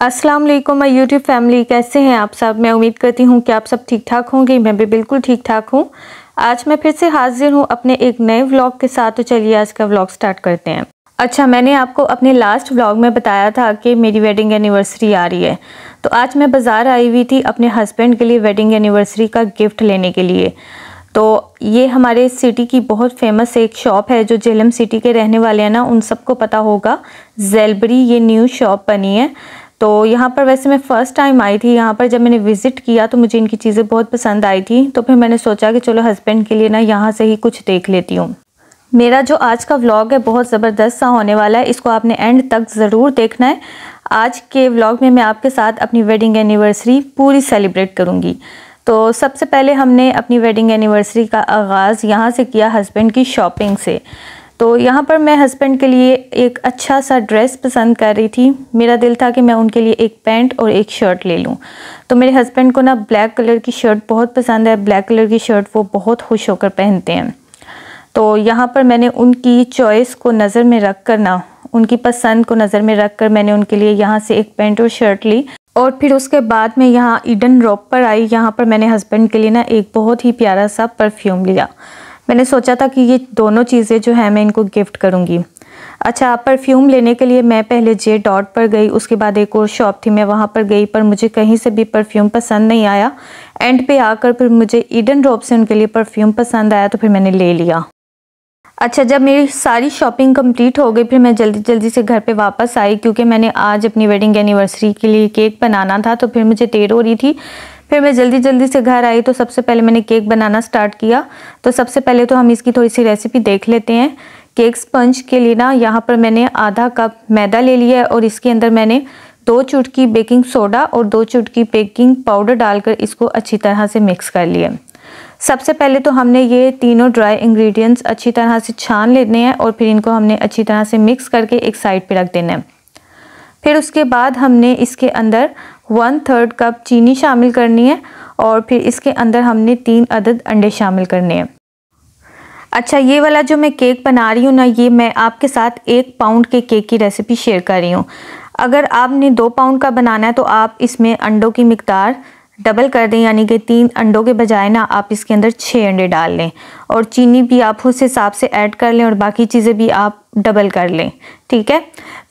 अस्सलाम वालेकुम my YouTube family, कैसे हैं आप सब। मैं उम्मीद करती हूँ कि आप सब ठीक ठाक होंगे। मैं भी बिल्कुल ठीक ठाक हूँ। आज मैं फिर से हाजिर हूँ अपने एक नए व्लॉग के साथ। तो चलिए आज का व्लॉग स्टार्ट करते हैं। अच्छा, मैंने आपको अपने लास्ट व्लॉग में बताया था कि मेरी वेडिंग एनिवर्सरी आ रही है, तो आज मैं बाज़ार आई हुई थी अपने हस्बैंड के लिए वेडिंग एनिवर्सरी का गिफ्ट लेने के लिए। तो ये हमारे सिटी की बहुत फेमस एक शॉप है, जो जेलम सिटी के रहने वाले हैं ना उन सबको पता होगा। ज़ेलबरी ये न्यू शॉप बनी है। तो यहाँ पर वैसे मैं फ़र्स्ट टाइम आई थी। यहाँ पर जब मैंने विज़िट किया तो मुझे इनकी चीज़ें बहुत पसंद आई थी। तो फिर मैंने सोचा कि चलो हस्बैंड के लिए ना यहाँ से ही कुछ देख लेती हूँ। मेरा जो आज का व्लॉग है बहुत ज़बरदस्त सा होने वाला है, इसको आपने एंड तक ज़रूर देखना है। आज के व्लॉग में मैं आपके साथ अपनी वेडिंग एनिवर्सरी पूरी सेलिब्रेट करूँगी। तो सबसे पहले हमने अपनी वेडिंग एनिवर्सरी का आगाज़ यहाँ से किया, हस्बैंड की शॉपिंग से। तो यहाँ पर मैं हस्बैंड के लिए एक अच्छा सा ड्रेस पसंद कर रही थी। मेरा दिल था कि मैं उनके लिए एक पैंट और एक शर्ट ले लूँ। तो मेरे हस्बैंड को ना ब्लैक कलर की शर्ट बहुत पसंद है। ब्लैक कलर की शर्ट वो बहुत खुश होकर पहनते हैं। तो यहाँ पर मैंने उनकी चॉइस को नज़र में रख कर ना, उनकी पसंद को नज़र में रख कर मैंने उनके लिए यहाँ से एक पैंट और शर्ट ली। और फिर उसके बाद मैं यहाँ ईडन रॉक पर आई। यहाँ पर मैंने हस्बैंड के लिए ना एक बहुत ही प्यारा सा परफ्यूम लिया। मैंने सोचा था कि ये दोनों चीज़ें जो है मैं इनको गिफ्ट करूँगी। अच्छा, परफ्यूम लेने के लिए मैं पहले जे डॉट पर गई, उसके बाद एक और शॉप थी मैं वहाँ पर गई, पर मुझे कहीं से भी परफ्यूम पसंद नहीं आया। एंड पे आकर फिर मुझे ईडन रॉक से उनके लिए परफ्यूम पसंद आया, तो फिर मैंने ले लिया। अच्छा, जब मेरी सारी शॉपिंग कंप्लीट हो गई फिर मैं जल्दी से घर पे वापस आई, क्योंकि मैंने आज अपनी वेडिंग एनिवर्सरी के लिए केक बनाना था। तो फिर मुझे देर हो रही थी। फिर मैं जल्दी से घर आई। तो सबसे पहले मैंने केक बनाना स्टार्ट किया। तो सबसे पहले तो हम इसकी थोड़ी सी रेसिपी देख लेते हैं। केक स्पंज के लिए ना यहाँ पर मैंने आधा कप मैदा ले लिया है और इसके अंदर मैंने 2 चुटकी बेकिंग सोडा और 2 चुटकी बेकिंग पाउडर डालकर इसको अच्छी तरह से मिक्स कर लिया। सबसे पहले तो हमने ये तीनों ड्राई इंग्रेडिएंट्स अच्छी तरह से छान लेने हैं और फिर इनको हमने अच्छी तरह से मिक्स करके एक साइड पे रख देना है। फिर उसके बाद हमने इसके अंदर 1/3 कप चीनी शामिल करनी है और फिर इसके अंदर हमने 3 अदद अंडे शामिल करने हैं। अच्छा, ये वाला जो मैं केक बना रही हूँ ना, ये मैं आपके साथ 1 पाउंड के केक की रेसिपी शेयर कर रही हूँ। अगर आपने 2 पाउंड का बनाना है तो आप इसमें अंडों की मिकदार डबल कर दें, यानी कि 3 अंडों के बजाय ना आप इसके अंदर 6 अंडे डाल लें और चीनी भी आप उस हिसाब से ऐड कर लें और बाकी चीज़ें भी आप डबल कर लें, ठीक है।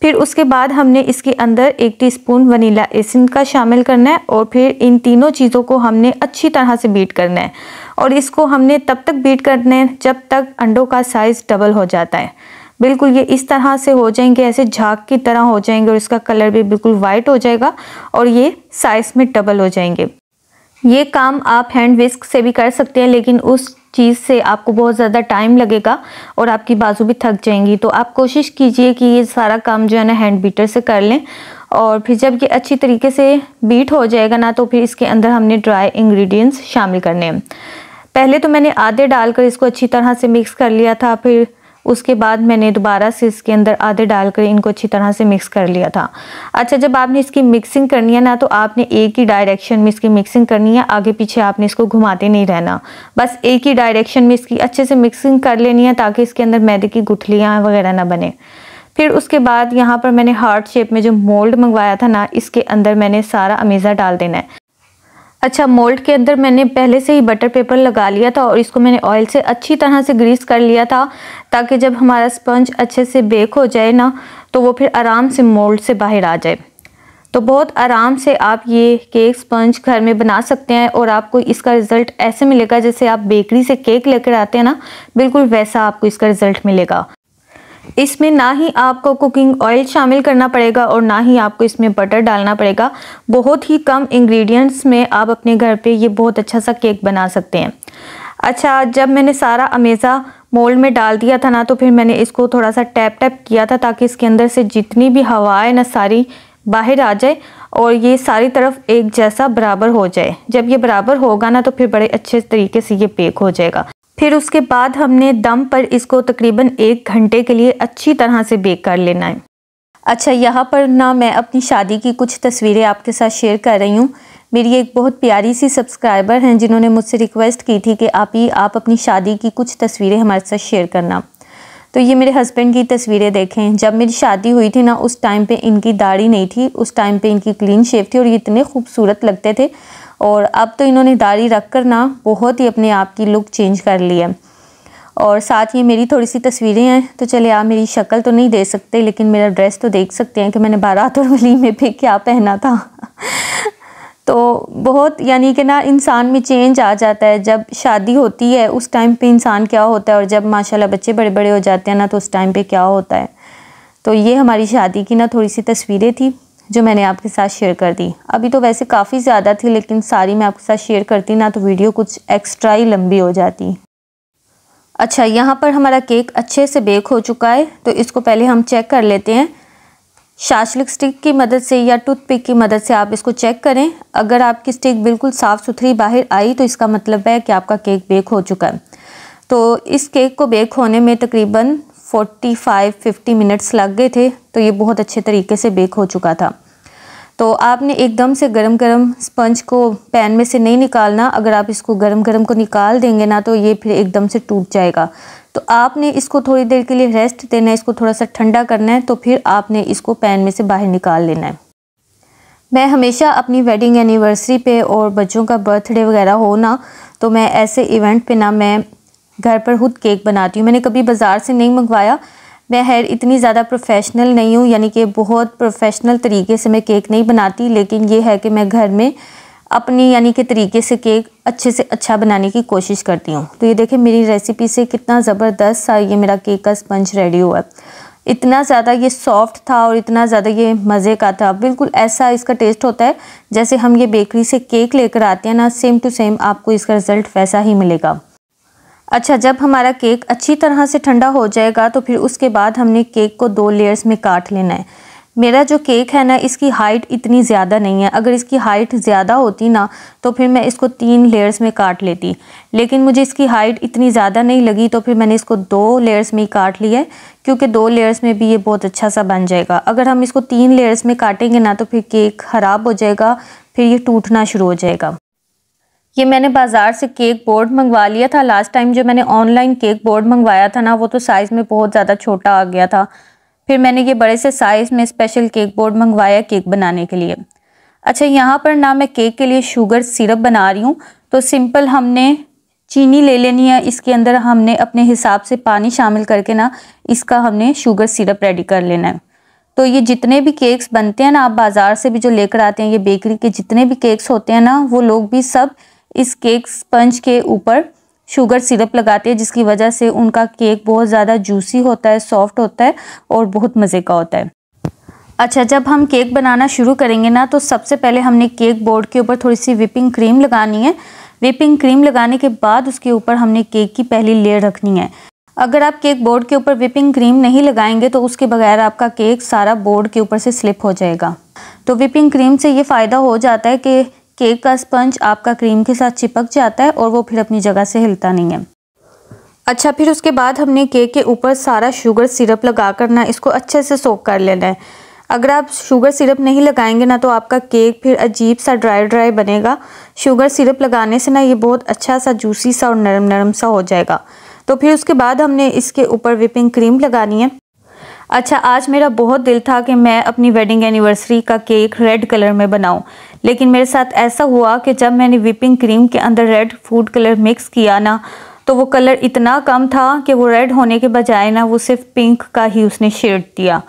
फिर उसके बाद हमने इसके अंदर 1 टीस्पून वनीला एसेंस का शामिल करना है और फिर इन तीनों चीज़ों को हमने अच्छी तरह से बीट करना है और इसको हमने तब तक बीट करना है जब तक अंडों का साइज़ डबल हो जाता है। बिल्कुल ये इस तरह से हो जाएंगे, ऐसे झाग की तरह हो जाएंगे और इसका कलर भी बिल्कुल वाइट हो जाएगा और ये साइज़ में डबल हो जाएंगे। ये काम आप हैंड विस्क से भी कर सकते हैं, लेकिन उस चीज़ से आपको बहुत ज़्यादा टाइम लगेगा और आपकी बाजू भी थक जाएंगी। तो आप कोशिश कीजिए कि ये सारा काम जो है ना हैंड बीटर से कर लें। और फिर जब ये अच्छी तरीके से बीट हो जाएगा ना, तो फिर इसके अंदर हमने ड्राई इंग्रेडिएंट्स शामिल करने हैं। पहले तो मैंने आधे डालकर इसको अच्छी तरह से मिक्स कर लिया था, फिर उसके बाद मैंने दोबारा से इसके अंदर आधे डालकर इनको अच्छी तरह से मिक्स कर लिया था। अच्छा, जब आपने इसकी मिक्सिंग करनी है ना, तो आपने एक ही डायरेक्शन में इसकी मिक्सिंग करनी है, आगे पीछे आपने इसको घुमाते नहीं रहना। बस एक ही डायरेक्शन में इसकी अच्छे से मिक्सिंग कर लेनी है ताकि इसके अंदर मैदे की गुठलियाँ वगैरह ना बने। फिर उसके बाद यहाँ पर मैंने हार्ट शेप में जो मोल्ड मंगवाया था ना, इसके अंदर मैंने सारा अमेज़ा डाल देना है। अच्छा, मोल्ड के अंदर मैंने पहले से ही बटर पेपर लगा लिया था और इसको मैंने ऑयल से अच्छी तरह से ग्रीस कर लिया था, ताकि जब हमारा स्पंज अच्छे से बेक हो जाए ना, तो वो फिर आराम से मोल्ड से बाहर आ जाए। तो बहुत आराम से आप ये केक स्पंज घर में बना सकते हैं और आपको इसका रिज़ल्ट ऐसे मिलेगा जैसे आप बेकरी से केक लेकर आते हैं ना, बिल्कुल वैसा आपको इसका रिज़ल्ट मिलेगा। इसमें ना ही आपको कुकिंग ऑयल शामिल करना पड़ेगा और ना ही आपको इसमें बटर डालना पड़ेगा। बहुत ही कम इंग्रेडिएंट्स में आप अपने घर पे ये बहुत अच्छा सा केक बना सकते हैं। अच्छा, जब मैंने सारा अमेज़ा मोल्ड में डाल दिया था ना, तो फिर मैंने इसको थोड़ा सा टैप किया था ताकि इसके अंदर से जितनी भी हवा है ना सारी बाहर आ जाए और ये सारी तरफ एक जैसा बराबर हो जाए। जब ये बराबर होगा ना, तो फिर बड़े अच्छे तरीके से ये बेक हो जाएगा। फिर उसके बाद हमने दम पर इसको तकरीबन 1 घंटे के लिए अच्छी तरह से बेक कर लेना है। अच्छा, यहाँ पर ना मैं अपनी शादी की कुछ तस्वीरें आपके साथ शेयर कर रही हूँ। मेरी एक बहुत प्यारी सी सब्सक्राइबर हैं जिन्होंने मुझसे रिक्वेस्ट की थी कि आप अपनी शादी की कुछ तस्वीरें हमारे साथ शेयर करना। तो ये मेरे हस्बैंड की तस्वीरें देखें, जब मेरी शादी हुई थी ना उस टाइम पे इनकी दाढ़ी नहीं थी, उस टाइम पे इनकी क्लीन शेव थी और ये इतने खूबसूरत लगते थे। और अब तो इन्होंने दाढ़ी रख कर ना बहुत ही अपने आप की लुक चेंज कर ली है। और साथ ही मेरी थोड़ी सी तस्वीरें हैं, तो चले आप मेरी शक्ल तो नहीं दे सकते लेकिन मेरा ड्रेस तो देख सकते हैं कि मैंने बारात और वलीमे पे क्या पहना था। तो बहुत यानी कि ना इंसान में चेंज आ जाता है, जब शादी होती है उस टाइम पे इंसान क्या होता है और जब माशाल्लाह बच्चे बड़े बड़े हो जाते हैं ना तो उस टाइम पे क्या होता है। तो ये हमारी शादी की ना थोड़ी सी तस्वीरें थी जो मैंने आपके साथ शेयर कर दी। अभी तो वैसे काफ़ी ज़्यादा थी लेकिन सारी मैं आपके साथ शेयर करती ना तो वीडियो कुछ एक्स्ट्रा ही लंबी हो जाती। अच्छा, यहाँ पर हमारा केक अच्छे से बेक हो चुका है, तो इसको पहले हम चेक कर लेते हैं। शाशलिक स्टिक की मदद से या टूथपिक की मदद से आप इसको चेक करें। अगर आपकी स्टिक बिल्कुल साफ़ सुथरी बाहर आई तो इसका मतलब है कि आपका केक बेक हो चुका है। तो इस केक को बेक होने में तकरीबन 45-50 मिनट्स लग गए थे, तो ये बहुत अच्छे तरीके से बेक हो चुका था। तो आपने एकदम से गरम गरम स्पंज को पैन में से नहीं निकालना। अगर आप इसको गरम गरम को निकाल देंगे ना तो ये फिर एकदम से टूट जाएगा। तो आपने इसको थोड़ी देर के लिए रेस्ट देना है, इसको थोड़ा सा ठंडा करना है, तो फिर आपने इसको पैन में से बाहर निकाल लेना है। मैं हमेशा अपनी वेडिंग एनिवर्सरी पे और बच्चों का बर्थडे वगैरह हो ना तो मैं ऐसे इवेंट पे ना मैं घर पर खुद केक बनाती हूँ। मैंने कभी बाज़ार से नहीं मंगवाया। मैं खैर इतनी ज़्यादा प्रोफेशनल नहीं हूँ, यानी कि बहुत प्रोफेशनल तरीके से मैं केक नहीं बनाती, लेकिन ये है कि मैं घर में अपनी यानी कि तरीके से केक अच्छे से अच्छा बनाने की कोशिश करती हूँ। तो ये देखें मेरी रेसिपी से कितना ज़बरदस्त सा ये मेरा केक का स्पंज रेडी हुआ है। इतना ज़्यादा ये सॉफ्ट था और इतना ज़्यादा ये मज़े का था। बिल्कुल ऐसा इसका टेस्ट होता है जैसे हम ये बेकरी से केक लेकर आते हैं ना, सेम टू सेम आपको इसका रिज़ल्ट वैसा ही मिलेगा। अच्छा, जब हमारा केक अच्छी तरह से ठंडा हो जाएगा तो फिर उसके बाद हमने केक को 2 लेयर्स में काट लेना है। मेरा जो केक है ना इसकी हाइट इतनी ज़्यादा नहीं है। अगर इसकी हाइट ज़्यादा होती ना तो फिर मैं इसको 3 लेयर्स में काट लेती, लेकिन मुझे इसकी हाइट इतनी ज़्यादा नहीं लगी तो फिर मैंने इसको 2 लेयर्स में ही काट लिया है, क्योंकि 2 लेयर्स में भी ये बहुत अच्छा सा बन जाएगा। अगर हम इसको 3 लेयर्स में काटेंगे ना तो फिर केक ख़राब हो जाएगा, फिर ये टूटना शुरू हो जाएगा। ये मैंने बाज़ार से केक बोर्ड मंगवा लिया था। लास्ट टाइम जो मैंने ऑनलाइन केक बोर्ड मंगवाया था ना वो तो साइज़ में बहुत ज़्यादा छोटा आ गया था। फिर मैंने ये बड़े से साइज़ में स्पेशल केक बोर्ड मंगवाया केक बनाने के लिए। अच्छा, यहाँ पर ना मैं केक के लिए शुगर सिरप बना रही हूँ। तो सिंपल हमने चीनी ले लेनी है, इसके अंदर हमने अपने हिसाब से पानी शामिल करके ना इसका हमने शुगर सिरप रेडी कर लेना है। तो ये जितने भी केक्स बनते हैं ना आप बाज़ार से भी जो लेकर आते हैं, ये बेकरी के जितने भी केक्स होते हैं ना वो लोग भी सब इस केक स्पंज के ऊपर शुगर सिरप लगाते हैं, जिसकी वजह से उनका केक बहुत ज़्यादा जूसी होता है, सॉफ्ट होता है और बहुत मज़े का होता है। अच्छा, जब हम केक बनाना शुरू करेंगे ना तो सबसे पहले हमने केक बोर्ड के ऊपर थोड़ी सी व्हिपिंग क्रीम लगानी है। व्हिपिंग क्रीम लगाने के बाद उसके ऊपर हमने केक की पहली लेयर रखनी है। अगर आप केक बोर्ड के ऊपर व्हिपिंग क्रीम नहीं लगाएंगे तो उसके बगैर आपका केक सारा बोर्ड के ऊपर से स्लिप हो जाएगा। तो व्हिपिंग क्रीम से ये फ़ायदा हो जाता है कि केक का स्पंज आपका क्रीम के साथ चिपक जाता है और वो फिर अपनी जगह से हिलता नहीं है। अच्छा, फिर उसके बाद हमने केक के ऊपर सारा शुगर सिरप लगा कर ना इसको अच्छे से सोक कर लेना है। अगर आप शुगर सिरप नहीं लगाएंगे ना तो आपका केक फिर अजीब सा ड्राई ड्राई बनेगा। शुगर सिरप लगाने से ना ये बहुत अच्छा सा जूसी सा और नरम नरम सा हो जाएगा। तो फिर उसके बाद हमने इसके ऊपर व्हिपिंग क्रीम लगानी है। अच्छा, आज मेरा बहुत दिल था कि मैं अपनी वेडिंग एनिवर्सरी का केक रेड कलर में बनाऊं, लेकिन मेरे साथ ऐसा हुआ कि जब मैंने व्हिपिंग क्रीम के अंदर रेड फूड कलर मिक्स किया ना तो वो कलर इतना कम था कि वो रेड होने के बजाय ना वो सिर्फ पिंक का ही उसने शेड दिया।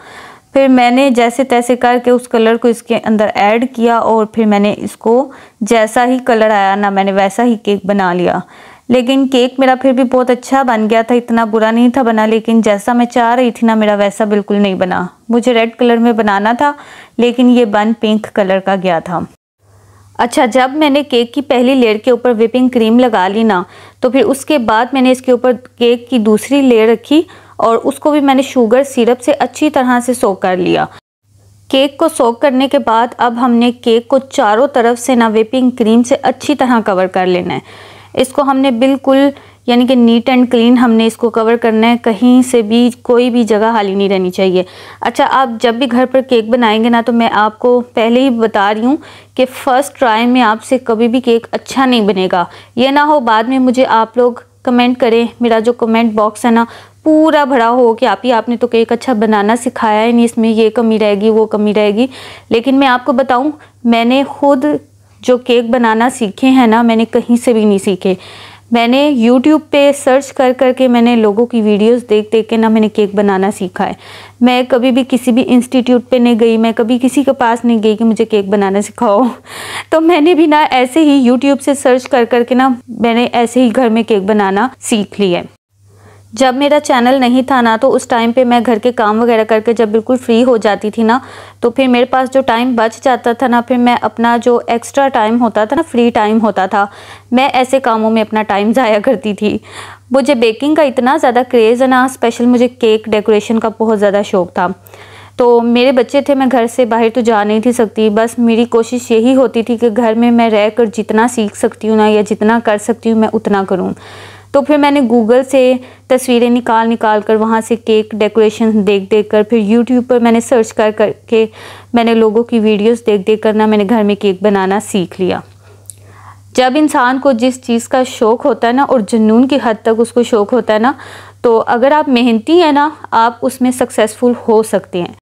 फिर मैंने जैसे तैसे करके उस कलर को इसके अंदर ऐड किया और फिर मैंने इसको जैसा ही कलर आया ना मैंने वैसा ही केक बना लिया। लेकिन केक मेरा फिर भी बहुत अच्छा बन गया था, इतना बुरा नहीं था बना, लेकिन जैसा मैं चाह रही थी ना मेरा वैसा बिल्कुल नहीं बना। मुझे रेड कलर में बनाना था लेकिन ये बन पिंक कलर का गया था। अच्छा, जब मैंने केक की पहली लेयर के ऊपर व्हिपिंग क्रीम लगा ली ना तो फिर उसके बाद मैंने इसके ऊपर केक की दूसरी लेयर रखी और उसको भी मैंने शुगर सिरप से अच्छी तरह से सोक कर लिया। केक को सोक करने के बाद अब हमने केक को चारों तरफ से ना व्हिपिंग क्रीम से अच्छी तरह कवर कर लेना है। इसको हमने बिल्कुल यानी कि नीट एंड क्लीन हमने इसको कवर करना है, कहीं से भी कोई भी जगह खाली नहीं रहनी चाहिए। अच्छा, आप जब भी घर पर केक बनाएंगे ना तो मैं आपको पहले ही बता रही हूँ कि फ़र्स्ट ट्राई में आपसे कभी भी केक अच्छा नहीं बनेगा। ये ना हो बाद में मुझे आप लोग कमेंट करें, मेरा जो कमेंट बॉक्स है ना पूरा भरा हो कि आपने तो केक अच्छा बनाना सिखाया ही नहीं, इसमें ये कमी रहेगी वो कमी रहेगी। लेकिन मैं आपको बताऊं, मैंने खुद जो केक बनाना सीखे हैं ना, मैंने कहीं से भी नहीं सीखे। मैंने YouTube पे सर्च कर कर के, मैंने लोगों की वीडियोस देख देख के ना मैंने केक बनाना सीखा है। मैं कभी भी किसी भी इंस्टीट्यूट पे नहीं गई, मैं कभी किसी के पास नहीं गई कि मुझे केक बनाना सिखाओ। तो मैंने भी ना ऐसे ही YouTube से सर्च कर कर के ना मैंने ऐसे ही घर में केक बनाना सीख लिया है। जब मेरा चैनल नहीं था ना, तो उस टाइम पे मैं घर के काम वगैरह करके जब बिल्कुल फ्री हो जाती थी ना, तो फिर मेरे पास जो टाइम बच जाता था ना, फिर मैं अपना जो एक्स्ट्रा टाइम होता था ना, फ्री टाइम होता था, मैं ऐसे कामों में अपना टाइम ज़ाया करती थी। मुझे बेकिंग का इतना ज़्यादा क्रेज़ है ना, स्पेशल मुझे केक डेकोरेशन का बहुत ज़्यादा शौक़ था। तो मेरे बच्चे थे, मैं घर से बाहर तो जा नहीं थी सकती, बस मेरी कोशिश यही होती थी कि घर में मैं रह कर जितना सीख सकती हूँ ना, या जितना कर सकती हूँ मैं उतना करूँ। तो फिर मैंने गूगल से तस्वीरें निकाल कर, वहाँ से केक डेकोरेशन देख देख कर, फिर यूट्यूब पर मैंने सर्च कर के मैंने लोगों की वीडियोस देख देख कर ना मैंने घर में केक बनाना सीख लिया। जब इंसान को जिस चीज़ का शौक़ होता है ना, और जुनून की हद तक उसको शौक़ होता है ना, तो अगर आप मेहनती हैं ना, आप उसमें सक्सेसफुल हो सकते हैं।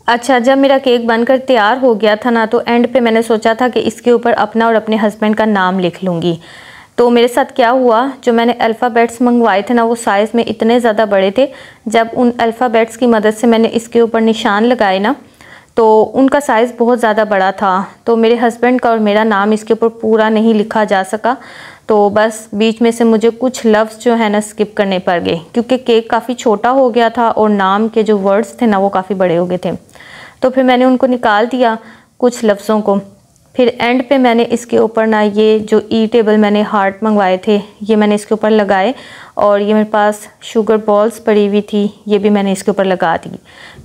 अच्छा, जब मेरा केक बनकर तैयार हो गया था ना, तो एंड पे मैंने सोचा था कि इसके ऊपर अपना और अपने हस्बैंड का नाम लिख लूँगी। तो मेरे साथ क्या हुआ, जो मैंने अल्फ़ाबेट्स मंगवाए थे ना, वो साइज़ में इतने ज़्यादा बड़े थे। जब उन अल्फ़ाबेट्स की मदद से मैंने इसके ऊपर निशान लगाए ना, तो उनका साइज़ बहुत ज़्यादा बड़ा था। तो मेरे हस्बैंड का और मेरा नाम इसके ऊपर पूरा नहीं लिखा जा सका। तो बस बीच में से मुझे कुछ लफ्ज़ जो है ना स्किप करने पड़ गए, क्योंकि केक काफ़ी छोटा हो गया था और नाम के जो वर्ड्स थे ना वो काफ़ी बड़े हो गए थे। तो फिर मैंने उनको निकाल दिया कुछ लफ्ज़ों को। फिर एंड पे मैंने इसके ऊपर ना ये जो ईटेबल मैंने हार्ट मंगवाए थे, ये मैंने इसके ऊपर लगाए, और ये मेरे पास शुगर बॉल्स पड़ी हुई थी, ये भी मैंने इसके ऊपर लगा दी।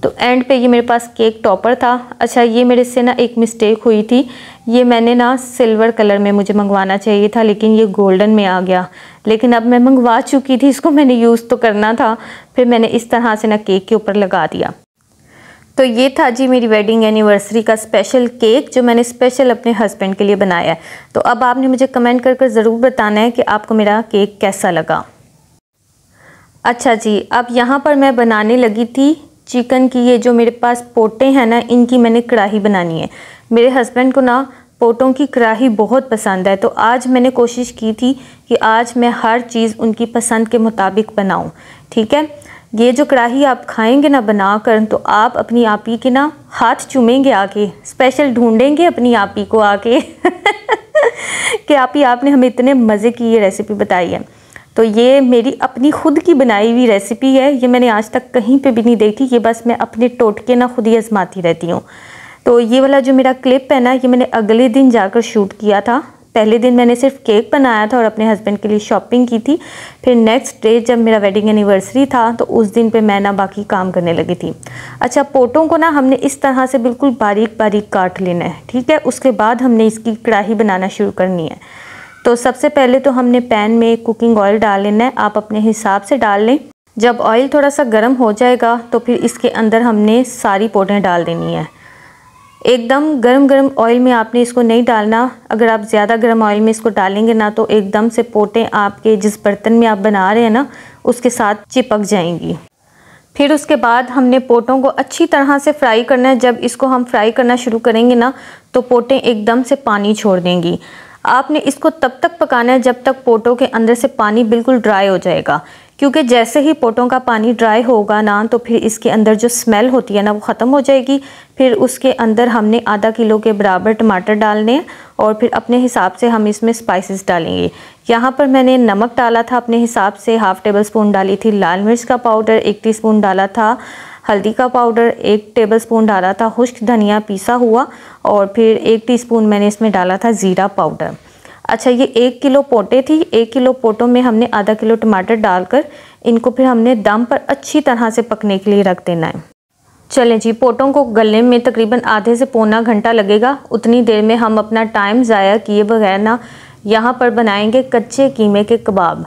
तो एंड पे ये मेरे पास केक टॉपर था। अच्छा, ये मेरे से ना एक मिस्टेक हुई थी, ये मैंने ना सिल्वर कलर में मुझे मंगवाना चाहिए था, लेकिन ये गोल्डन में आ गया। लेकिन अब मैं मंगवा चुकी थी, इसको मैंने यूज़ तो करना था। फिर मैंने इस तरह से ना केक के ऊपर लगा दिया। तो ये था जी मेरी वेडिंग एनिवर्सरी का स्पेशल केक, जो मैंने स्पेशल अपने हस्बैंड के लिए बनाया है। तो अब आपने मुझे कमेंट कर ज़रूर बताना है कि आपको मेरा केक कैसा लगा। अच्छा जी, अब यहाँ पर मैं बनाने लगी थी चिकन की, ये जो मेरे पास पोटे हैं ना, इनकी मैंने कढ़ाई बनानी है। मेरे हस्बैंड को ना पोटों की कढ़ाई बहुत पसंद है, तो आज मैंने कोशिश की थी कि आज मैं हर चीज़ उनकी पसंद के मुताबिक बनाऊँ। ठीक है, ये जो कढ़ाई आप खाएंगे ना बनाकर, तो आप अपनी आपी के ना हाथ चूमेंगे आके, स्पेशल ढूंढेंगे अपनी आपी को आके कि आपी आपने हमें इतने मज़े की ये रेसिपी बताई है। तो ये मेरी अपनी खुद की बनाई हुई रेसिपी है, ये मैंने आज तक कहीं पे भी नहीं देखी, ये बस मैं अपने टोटके ना खुद ही आजमाती रहती हूँ। तो ये वाला जो मेरा क्लिप है ना, ये मैंने अगले दिन जाकर शूट किया था। पहले दिन मैंने सिर्फ केक बनाया था और अपने हस्बैंड के लिए शॉपिंग की थी। फिर नेक्स्ट डे जब मेरा वेडिंग एनिवर्सरी था, तो उस दिन पे मैं ना बाकी काम करने लगी थी। अच्छा, पोटों को ना हमने इस तरह से बिल्कुल बारीक बारीक काट लेना है। ठीक है, उसके बाद हमने इसकी कढ़ाई बनाना शुरू करनी है। तो सबसे पहले तो हमने पैन में कुकिंग ऑयल डाल लेना है, आप अपने हिसाब से डाल लें। जब ऑयल थोड़ा सा गर्म हो जाएगा, तो फिर इसके अंदर हमने सारी पोटें डाल देनी है। एकदम गरम ऑयल में आपने इसको नहीं डालना। अगर आप ज़्यादा गर्म ऑयल में इसको डालेंगे ना, तो एकदम से पोटें आपके जिस बर्तन में आप बना रहे हैं ना, उसके साथ चिपक जाएंगी। फिर उसके बाद हमने पोटों को अच्छी तरह से फ्राई करना है। जब इसको हम फ्राई करना शुरू करेंगे ना, तो पोटें एकदम से पानी छोड़ देंगी। आपने इसको तब तक पकाना है जब तक पोटों के अंदर से पानी बिल्कुल ड्राई हो जाएगा, क्योंकि जैसे ही पोटों का पानी ड्राई होगा ना, तो फिर इसके अंदर जो स्मेल होती है ना, वो ख़त्म हो जाएगी। फिर उसके अंदर हमने आधा किलो के बराबर टमाटर डालने हैं, और फिर अपने हिसाब से हम इसमें स्पाइसेस डालेंगे। यहाँ पर मैंने नमक डाला था अपने हिसाब से, 1/2 टेबल स्पून डाली थी लाल मिर्च का पाउडर, 1 टीस्पून डाला था हल्दी का पाउडर, 1 टेबल स्पून डाला था खुश्क धनिया पीसा हुआ, और फिर 1 टीस्पून मैंने इसमें डाला था ज़ीरा पाउडर। अच्छा, ये 1 किलो पोटे थी। 1 किलो पोटों में हमने आधा किलो टमाटर डालकर इनको फिर हमने दम पर अच्छी तरह से पकने के लिए रख देना है। चलें जी, पोटों को गलने में तकरीबन आधे से पौना घंटा लगेगा। उतनी देर में हम अपना टाइम ज़ाया किए बगैर ना यहाँ पर बनाएंगे कच्चे कीमे के कबाब।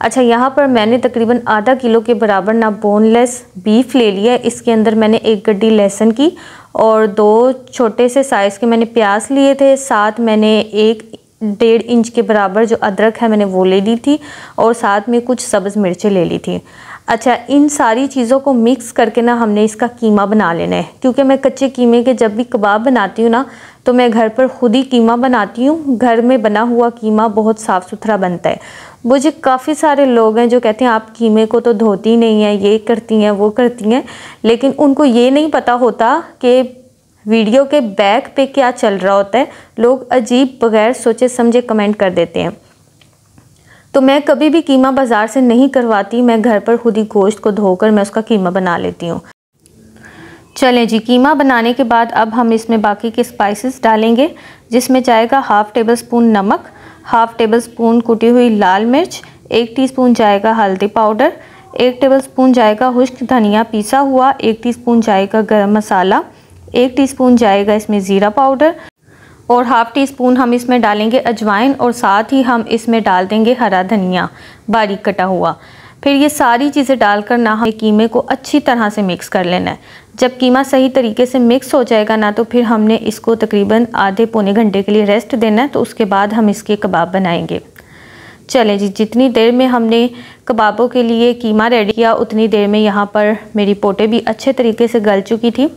अच्छा, यहाँ पर मैंने तकरीबन आधा किलो के बराबर ना बोनलेस बीफ ले लिया है। इसके अंदर मैंने 1 गड्डी लहसुन की और 2 छोटे से साइज़ के मैंने प्याज लिए थे। साथ मैंने 1-1.5 इंच के बराबर जो अदरक है मैंने वो ले ली थी, और साथ में कुछ सब्ज़ मिर्चें ले ली थी। अच्छा, इन सारी चीज़ों को मिक्स करके ना हमने इसका कीमा बना लेना है। क्योंकि मैं कच्चे कीमे के जब भी कबाब बनाती हूँ ना, तो मैं घर पर ख़ुद ही कीमा बनाती हूँ। घर में बना हुआ कीमा बहुत साफ़ सुथरा बनता है। मुझे काफ़ी सारे लोग हैं जो कहते हैं आप कीमे को तो धोती नहीं हैं, ये करती हैं वो करती हैं, लेकिन उनको ये नहीं पता होता कि वीडियो के बैक पे क्या चल रहा होता है। लोग अजीब बगैर सोचे समझे कमेंट कर देते हैं। तो मैं कभी भी कीमा बाज़ार से नहीं करवाती, मैं घर पर खुद ही गोश्त को धोकर मैं उसका कीमा बना लेती हूँ। चलें जी, कीमा बनाने के बाद अब हम इसमें बाकी के स्पाइसेस डालेंगे, जिसमें जाएगा 1/2 टेबल स्पून नमक, 1/2 टेबल स्पून कुटी हुई लाल मिर्च, 1 टीस्पून जाएगा हल्दी पाउडर, 1 टेबल स्पून जाएगा खुश्क धनिया पिसा हुआ, 1 टीस्पून जाएगा गरम मसाला, 1 टीस्पून जाएगा इसमें ज़ीरा पाउडर और 1/2 टीस्पून हम इसमें डालेंगे अजवाइन और साथ ही हम इसमें डाल देंगे हरा धनिया बारीक कटा हुआ। फिर ये सारी चीज़ें डालकर ना हमें कीमे को अच्छी तरह से मिक्स कर लेना है। जब कीमा सही तरीके से मिक्स हो जाएगा ना, तो फिर हमने इसको तकरीबन आधे पौने घंटे के लिए रेस्ट देना है। तो उसके बाद हम इसके कबाब बनाएंगे। चलें जी, जितनी देर में हमने कबाबों के लिए कीमा रेडी किया, उतनी देर में यहाँ पर मेरी पोटें भी अच्छे तरीके से गल चुकी थी।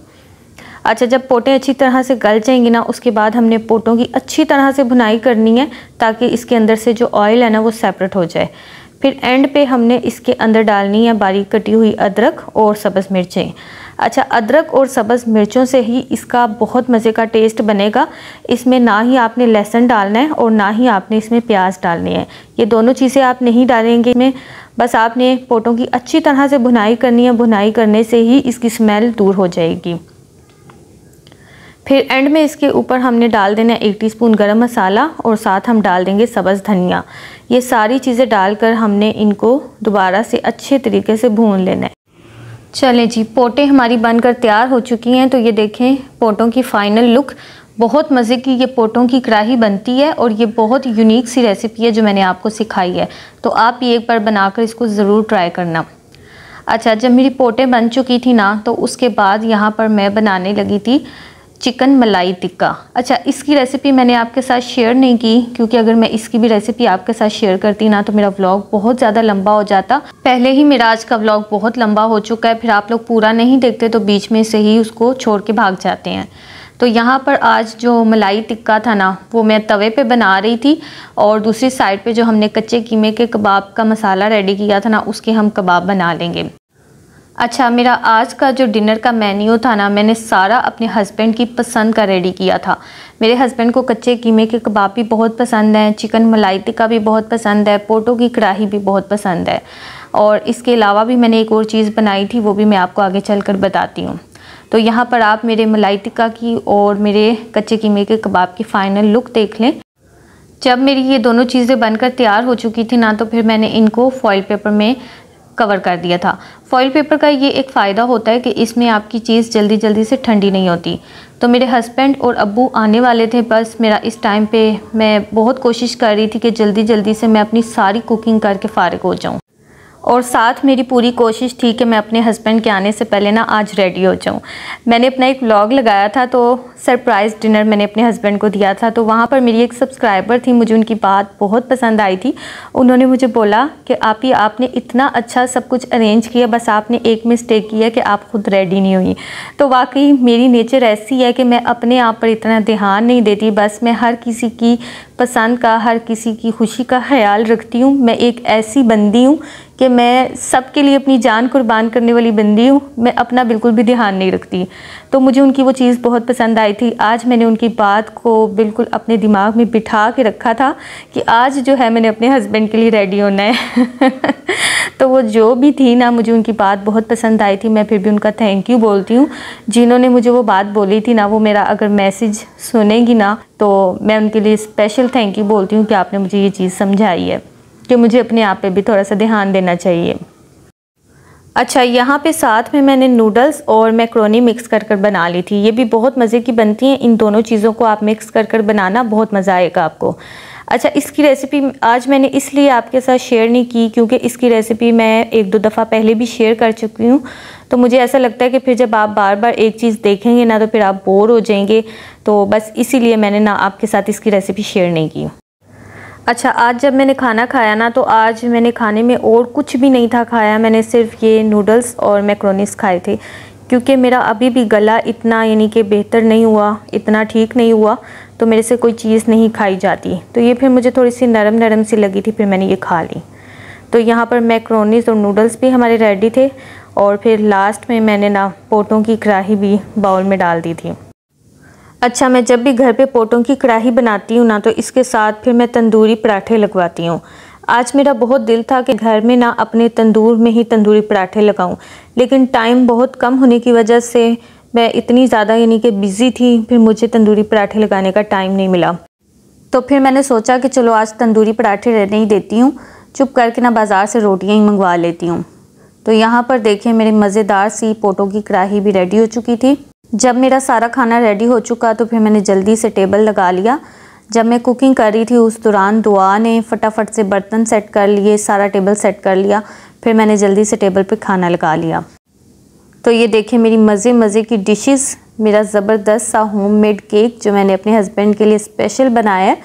अच्छा, जब पोटें अच्छी तरह से गल जाएंगी ना, उसके बाद हमने पोटों की अच्छी तरह से भुनाई करनी है, ताकि इसके अंदर से जो ऑयल है ना वो सेपरेट हो जाए। फिर एंड पे हमने इसके अंदर डालनी है बारीक कटी हुई अदरक और सब्ज़ मिर्चें। अच्छा, अदरक और सब्ज़ मिर्चों से ही इसका बहुत मज़े का टेस्ट बनेगा। इसमें ना ही आपने लहसुन डालना है और ना ही आपने इसमें प्याज डालनी है। ये दोनों चीज़ें आप नहीं डालेंगे इसमें, बस आपने पोटों की अच्छी तरह से भुनाई करनी है। भुनाई करने से ही इसकी स्मेल दूर हो जाएगी। फिर एंड में इसके ऊपर हमने डाल देना 1 टीस्पून गरम मसाला और साथ हम डाल देंगे सब्ज़ धनिया। ये सारी चीज़ें डालकर हमने इनको दोबारा से अच्छे तरीके से भून लेना है। चलें जी, पोटें हमारी बनकर तैयार हो चुकी हैं। तो ये देखें पोटों की फ़ाइनल लुक। बहुत मज़े की ये पोटों की कढ़ाई बनती है और ये बहुत यूनिक सी रेसिपी है जो मैंने आपको सिखाई है। तो आप ये एक बार बनाकर इसको ज़रूर ट्राई करना। अच्छा, जब मेरी पोटें बन चुकी थी ना, तो उसके बाद यहाँ पर मैं बनाने लगी थी चिकन मलाई टिक्का। अच्छा, इसकी रेसिपी मैंने आपके साथ शेयर नहीं की, क्योंकि अगर मैं इसकी भी रेसिपी आपके साथ शेयर करती ना, तो मेरा व्लॉग बहुत ज़्यादा लंबा हो जाता। पहले ही मेरा आज का व्लॉग बहुत लंबा हो चुका है, फिर आप लोग पूरा नहीं देखते तो बीच में से ही उसको छोड़ के भाग जाते हैं। तो यहाँ पर आज जो मलाई टिक्का था ना, वो मैं तवे पे बना रही थी और दूसरी साइड पे जो हमने कच्चे कीमे के कबाब का मसाला रेडी किया था ना, उसके हम कबाब बना लेंगे। अच्छा, मेरा आज का जो डिनर का मेन्यू था ना, मैंने सारा अपने हस्बैंड की पसंद का रेडी किया था। मेरे हस्बैंड को कच्चे कीमे के कबाब भी बहुत पसंद हैं, चिकन मलाई टिक्का भी बहुत पसंद है, पोटों की कढ़ाई भी बहुत पसंद है। और इसके अलावा भी मैंने एक और चीज़ बनाई थी, वो भी मैं आपको आगे चलकर बताती हूँ। तो यहाँ पर आप मेरे मलाई टिक्का की और मेरे कच्चे कीमे के कबाब की फ़ाइनल लुक देख लें। जब मेरी ये दोनों चीज़ें बनकर तैयार हो चुकी थी ना, तो फिर मैंने इनको फॉइल पेपर में कवर कर दिया था। फॉइल पेपर का ये एक फ़ायदा होता है कि इसमें आपकी चीज़ जल्दी जल्दी से ठंडी नहीं होती। तो मेरे हस्बैंड और अब्बू आने वाले थे, बस मेरा इस टाइम पे मैं बहुत कोशिश कर रही थी कि जल्दी जल्दी से मैं अपनी सारी कुकिंग करके फ़ारिग हो जाऊँ। और साथ मेरी पूरी कोशिश थी कि मैं अपने हस्बैंड के आने से पहले ना आज रेडी हो जाऊँ। मैंने अपना एक व्लॉग लगाया था, तो सरप्राइज़ डिनर मैंने अपने हस्बैंड को दिया था। तो वहाँ पर मेरी एक सब्सक्राइबर थी, मुझे उनकी बात बहुत पसंद आई थी। उन्होंने मुझे बोला कि आपने इतना अच्छा सब कुछ अरेंज किया, बस आपने एक मिस्टेक की है कि आप खुद रेडी नहीं हुई। तो वाकई मेरी नेचर ऐसी है कि मैं अपने आप पर इतना ध्यान नहीं देती, बस मैं हर किसी की पसंद का, हर किसी की खुशी का ख्याल रखती हूँ। मैं एक ऐसी बंदी हूँ कि मैं सबके लिए अपनी जान कुर्बान करने वाली बंदी हूँ। मैं अपना बिल्कुल भी ध्यान नहीं रखती। तो मुझे उनकी वो चीज़ बहुत पसंद आई थी। आज मैंने उनकी बात को बिल्कुल अपने दिमाग में बिठा के रखा था कि आज जो है मैंने अपने हस्बैंड के लिए रेडी होना है। तो वो जो भी थी ना, मुझे उनकी बात बहुत पसंद आई थी। मैं फिर भी उनका थैंक यू बोलती हूँ। जिन्होंने मुझे वो बात बोली थी ना, वो मेरा अगर मैसेज सुनेंगी ना, तो मैं उनके लिए स्पेशल थैंक यू बोलती हूँ कि आपने मुझे ये चीज़ समझाई है कि मुझे अपने आप पे भी थोड़ा सा ध्यान देना चाहिए। अच्छा, यहाँ पे साथ में मैंने नूडल्स और मैक्रोनी मिक्स कर बना ली थी। ये भी बहुत मज़े की बनती हैं। इन दोनों चीज़ों को आप मिक्स कर बनाना, बहुत मज़ा आएगा आपको। अच्छा, इसकी रेसिपी आज मैंने इसलिए आपके साथ शेयर नहीं की क्योंकि इसकी रेसिपी मैं 1-2 दफ़ा पहले भी शेयर कर चुकी हूँ। तो मुझे ऐसा लगता है कि फिर जब आप बार बार एक चीज़ देखेंगे ना, तो फिर आप बोर हो जाएंगे। तो बस इसीलिए मैंने ना आपके साथ इसकी रेसिपी शेयर नहीं की। अच्छा, आज जब मैंने खाना खाया ना, तो आज मैंने खाने में और कुछ भी नहीं था खाया, मैंने सिर्फ ये नूडल्स और मैक्रोनीस खाए थे, क्योंकि मेरा अभी भी गला इतना यानी कि बेहतर नहीं हुआ, इतना ठीक नहीं हुआ, तो मेरे से कोई चीज़ नहीं खाई जाती। तो ये फिर मुझे थोड़ी सी नरम नरम सी लगी थी, फिर मैंने ये खा ली। तो यहाँ पर मैक्रोनीस और नूडल्स भी हमारे रेडी थे, और फिर लास्ट में मैंने ना पोटों की कढ़ाई भी बाउल में डाल दी थी। अच्छा, मैं जब भी घर पे पोटों की कढ़ाई बनाती हूँ ना, तो इसके साथ फिर मैं तंदूरी पराठे लगवाती हूँ। आज मेरा बहुत दिल था कि घर में ना अपने तंदूर में ही तंदूरी पराठे लगाऊं, लेकिन टाइम बहुत कम होने की वजह से मैं इतनी ज़्यादा यानी कि बिज़ी थी, फिर मुझे तंदूरी पराठे लगाने का टाइम नहीं मिला। तो फिर मैंने सोचा कि चलो आज तंदूरी पराठे रहने ही देती हूँ, चुप करके ना बाज़ार से रोटियाँ ही मंगवा लेती हूँ। तो यहाँ पर देखिए मेरी मज़ेदार सी पोटों की कढ़ाई भी रेडी हो चुकी थी। जब मेरा सारा खाना रेडी हो चुका तो फिर मैंने जल्दी से टेबल लगा लिया। जब मैं कुकिंग कर रही थी उस दौरान दुआ ने फटाफट से बर्तन सेट कर लिए, सारा टेबल सेट कर लिया, फिर मैंने जल्दी से टेबल पे खाना लगा लिया। तो ये देखिए मेरी मज़े मज़े की डिशेस, मेरा ज़बरदस्त सा होममेड केक जो मैंने अपने हस्बैंड के लिए स्पेशल बनाया है,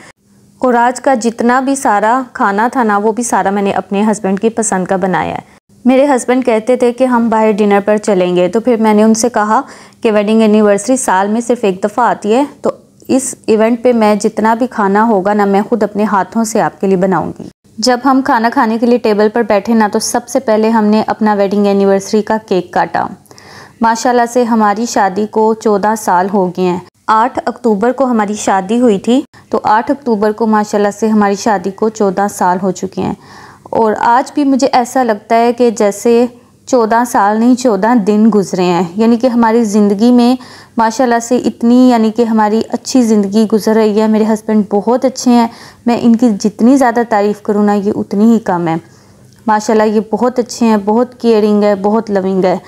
और आज का जितना भी सारा खाना था ना, वो भी सारा मैंने अपने हस्बैंड की पसंद का बनाया है। मेरे हस्बैंड कहते थे कि हम बाहर डिनर पर चलेंगे, तो फिर मैंने उनसे कहा कि वेडिंग एनिवर्सरी साल में सिर्फ एक दफ़ा आती है, तो इस इवेंट पे मैं जितना भी खाना होगा ना, मैं खुद अपने हाथों से आपके लिए बनाऊंगी। जब हम खाना खाने के लिए टेबल पर बैठे ना, तो सबसे पहले हमने अपना वेडिंग एनिवर्सरी का केक काटा। माशाल्लाह से हमारी शादी को 14 साल हो गए हैं। 8 अक्टूबर को हमारी शादी हुई थी, तो 8 अक्टूबर को माशाल्लाह से हमारी शादी को 14 साल हो चुके हैं। और आज भी मुझे ऐसा लगता है कि जैसे 14 साल नहीं 14 दिन गुजरे हैं, यानी कि हमारी ज़िंदगी में माशाल्लाह से इतनी यानी कि हमारी अच्छी ज़िंदगी गुजर रही है। मेरे हस्बैंड बहुत अच्छे हैं, मैं इनकी जितनी ज़्यादा तारीफ़ करूँ ना, ये उतनी ही कम है। माशाल्लाह ये बहुत अच्छे हैं, बहुत केयरिंग है, बहुत लविंग है।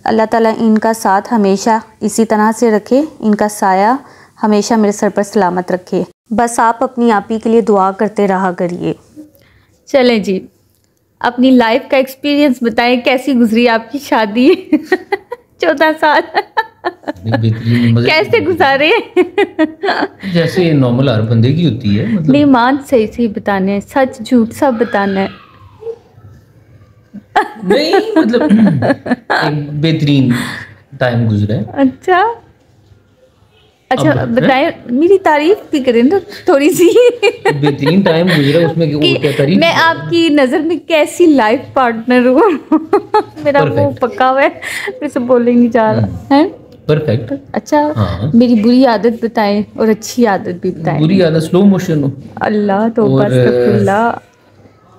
अल्लाह ताला इनका साथ हमेशा इसी तरह से रखे, इनका साया हमेशा मेरे सर पर सलामत रखे। बस आप अपनी आप ही के लिए दुआ करते रहा करिए। चलें जी, अपनी लाइफ का एक्सपीरियंस बताएं, कैसी गुजरी आपकी शादी 14 साल कैसे गुजारे? जैसे नॉर्मल हर बंदे की होती है, मतलब नहीं मान, सही सही बताना है, सच झूठ सब बताना है। नहीं मतलब एक बेहतरीन टाइम गुजरा है। अच्छा बताएं, मेरी तारीफ भी करें ना थोड़ी सी। बेहतरीन टाइम गुजरा, उसमें क्या तारीफ? मैं आपकी नज़र में कैसी लाइफ पार्टनर हूँ? मेरा वो पक्का हुआ है, फिर से बोलने नहीं जा रहा है। परफेक्ट। अच्छा हाँ। मेरी बुरी आदत बताएं और अच्छी आदत भी बताएं। बुरी आदत स्लो मोशन हो, अल्लाह तो बस।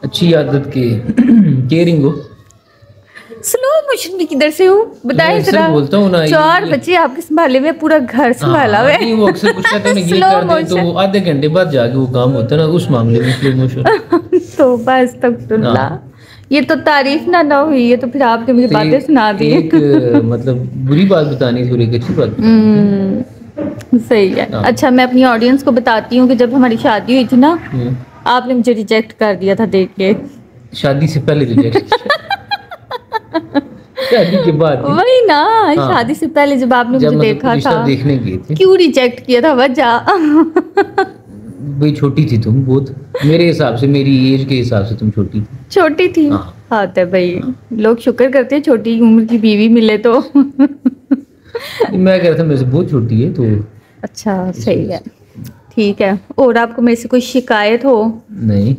अच्छी आदत के केयरिंग हो। स्लो मोशन भी किधर से हूँ बताएं जरा। बोलता हूँ ना, 4 बच्चे आपके संभाले में, पूरा घर संभाला हुआ है। वो अक्सर कुछ कहते हैं ये कर दें तो वो आधे घंटे बाद जाके वो काम होता है ना, उस मामले में स्लो मोशन। तो बस तक ये तो तारीफ ना हुई, ये तो फिर आपने मुझे बातें सुना दी। एक मतलब बुरी बात बतानी थी, एक अच्छी बात। सही है। अच्छा मैं अपनी ऑडियंस को बताती हूँ कि जब हमारी शादी हुई थी ना, आपने मुझे रिजेक्ट कर दिया था देख के। शादी से पहले रिजेक्ट? शादी के बाद? वही ना, शादी से पहले जब आपने मुझे देखा था, देखने गए थे, क्यों रिजेक्ट किया था वजह? भाई छोटी थी तुम बहुत, मेरे हिसाब से, मेरी एज के हिसाब से तुम छोटी थी। हाँ तो भाई लोग शुक्र करते हैं छोटी उम्र की बीवी मिले तो। मैं कह रहा था मेरे से बहुत छोटी है तो। अच्छा सही है, ठीक है। और आपको मेरे से कोई शिकायत हो? नहीं।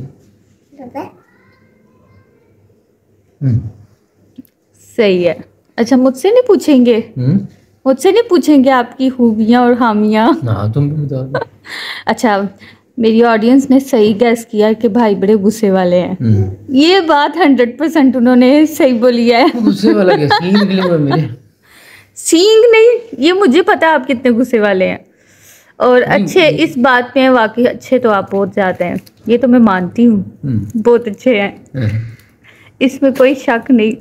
सही है। अच्छा मुझसे नहीं पूछेंगे? मुझसे नहीं पूछेंगे आपकी खूबियाँ और खामियाँ? हाँ तुम भी बता। अच्छा मेरी ऑडियंस ने सही गैस किया कि भाई बड़े गुस्से वाले हैं। ये बात 100% उन्होंने सही बोली है। गुस्से वाला क्या, सींग निकले हुए मेरे? सींग नहीं, ये मुझे पता है आप कितने गुस्से वाले हैं। और अच्छे, इस बात में वाकई अच्छे तो आप बहुत ज़्यादा हैं, ये तो मैं मानती हूँ, बहुत अच्छे हैं, इसमें कोई शक नहीं।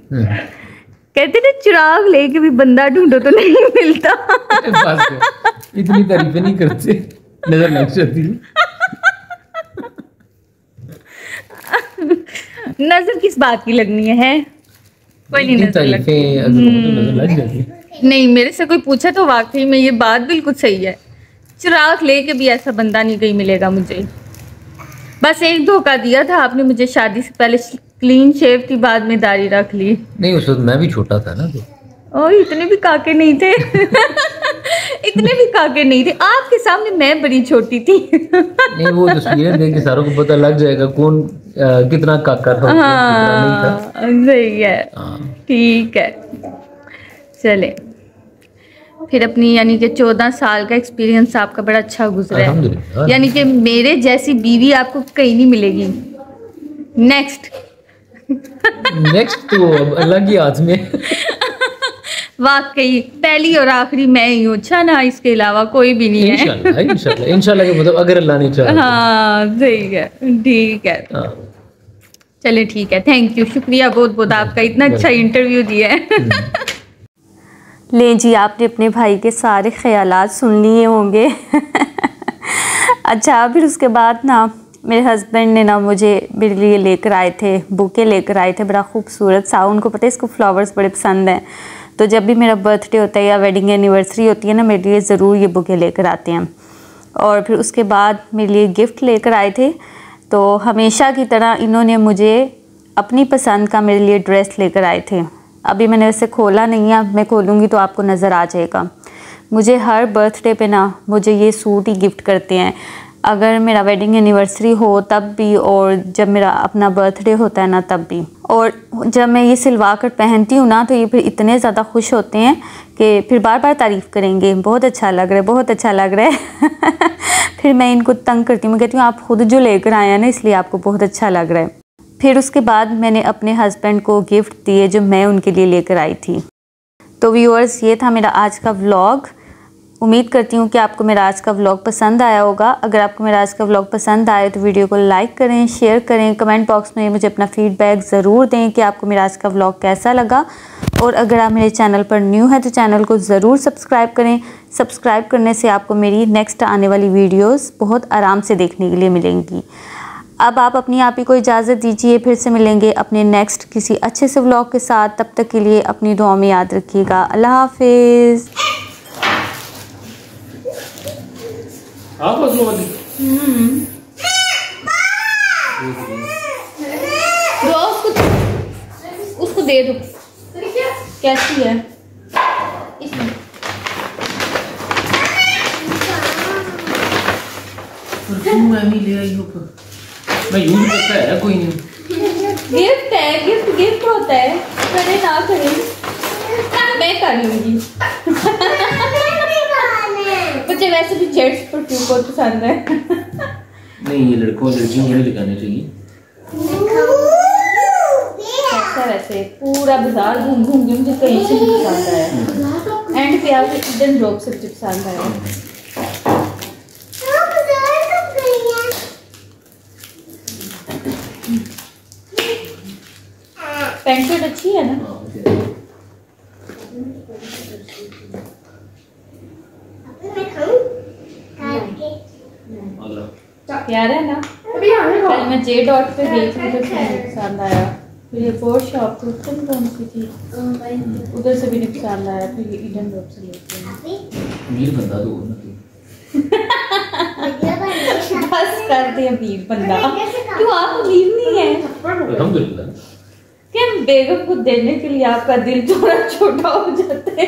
कहते ना चिराग लेके भी बंदा ढूंढो तो नहीं मिलता। इतनी तारीफें नहीं करते, नजर लग जाती। नजर किस बात की लगनी है? कोई नहीं, नजर लग जाती। नहीं मेरे से कोई पूछे तो वाकई में ये बात बिल्कुल सही है, चिराग लेके भी ऐसा बंदा नहीं कहीं मिलेगा मुझे। बस एक धोखा दिया था आपने मुझे, शादी से पहले क्लीन शेव थी, बाद में दाढ़ी रख ली। नहीं उस वक्त मैं भी छोटा था ना तो। ओ इतने भी काके नहीं थे। इतने भी काके नहीं थे, आपके सामने मैं बड़ी छोटी थी। नहीं वो तस्वीरें देख के सारों को पता लग जाएगा कौन कितना काका था, कितना नहीं था। सही है, ठीक है। चले फिर अपनी यानी कि 14 साल का एक्सपीरियंस आपका बड़ा अच्छा गुजरा है, यानी कि मेरे जैसी बीवी आपको कहीं नहीं मिलेगी। नेक्स्ट तो अल्लाह की हाथ में। वाकई पहली और आखिरी मैं ही हूँ, अच्छा ना, इसके अलावा कोई भी नहीं है। इंशाल्लाह के मतलब अगर अल्लाह ने चाहा। हाँ सही है, ठीक है। चले ठीक है, थैंक यू, शुक्रिया बहुत बहुत आपका, इतना अच्छा इंटरव्यू दिया है। ले जी, आपने अपने भाई के सारे ख्यालात सुन लिए होंगे। अच्छा फिर उसके बाद ना मेरे हस्बैंड ने ना मुझे मेरे लिए लेकर आए थे, बुके लेकर आए थे, बड़ा खूबसूरत सा। उनको पता है इसको फ्लावर्स बड़े पसंद हैं, तो जब भी मेरा बर्थडे होता है या वेडिंग एनिवर्सरी होती है ना, मेरे लिए ज़रूर ये बुके लेकर आते हैं। और फिर उसके बाद मेरे लिए गिफ्ट लेकर आए थे। तो हमेशा की तरह इन्होंने मुझे अपनी पसंद का मेरे लिए ड्रेस लेकर आए थे। अभी मैंने वैसे खोला नहीं है, मैं खोलूँगी तो आपको नज़र आ जाएगा। मुझे हर बर्थडे पे ना मुझे ये सूट ही गिफ्ट करते हैं, अगर मेरा वेडिंग एनिवर्सरी हो तब भी, और जब मेरा अपना बर्थडे होता है ना तब भी। और जब मैं ये सिलवा कर पहनती हूँ ना तो ये फिर इतने ज़्यादा खुश होते हैं कि फिर बार बार तारीफ़ करेंगे, बहुत अच्छा लग रहा है, बहुत अच्छा लग रहा है। फिर मैं इनको तंग करती हूँ, मैं कहती हूँ आप खुद जो लेकर आए हैं ना इसलिए आपको बहुत अच्छा लग रहा है। फिर उसके बाद मैंने अपने हस्बैंड को गिफ्ट दिए जो मैं उनके लिए लेकर आई थी। तो व्यूअर्स ये था मेरा आज का व्लॉग। उम्मीद करती हूँ कि आपको मेरा आज का व्लॉग पसंद आया होगा। अगर आपको मेरा आज का व्लॉग पसंद आए तो वीडियो को लाइक करें, शेयर करें, कमेंट बॉक्स में मुझे अपना फीडबैक ज़रूर दें कि आपको मेरा आज का व्लॉग कैसा लगा। और अगर आप मेरे चैनल पर न्यू हैं तो चैनल को ज़रूर सब्सक्राइब करें। सब्सक्राइब करने से आपको मेरी नेक्स्ट आने वाली वीडियोज़ बहुत आराम से देखने के लिए मिलेंगी। अब आप अपनी आप ही को इजाज़त दीजिए, फिर से मिलेंगे अपने नेक्स्ट किसी अच्छे से व्लॉग के साथ। तब तक के लिए अपनी दुआ में याद रखिएगा। अल्लाह हाफिज़। उसको दे दो, कैसी है इसमें? ले आई हो, मैं यूज करता है कोई नहीं। गिफ्ट है, गिफ्ट होता है, करे ना करे मैं कर लूंगी। मुझे वैसे भी जेट्स परफ्यूम बहुत पसंद है। नहीं ये लड़कों लड़कियों को नहीं लगाने चाहिए। ऐसा वैसे पूरा बाजार घूम घूम के मुझे कहीं से नहीं पसंद आया, एंड पे आपको ईडन ड्रॉप से मुझे पसंद आया। पैंट शर्ट अच्छी है ना? प्यारा है ना? कल मैं जे डॉट पे देख रही थी, पसंद आया। फिर ये फोर्थ शॉप कौन सी थी, उधर से भी नहीं पसंद आया, फिर ये ईडन ड्रॉप से लेते हैं। वीर बंदा दो ना बस कर दे वीर बंदा, क्यों आपको वीर नहीं है? अल्हम्दुलिल्लाह। क्या बेगम को देने के लिए आपका दिल थोड़ा छोटा हो जाता है?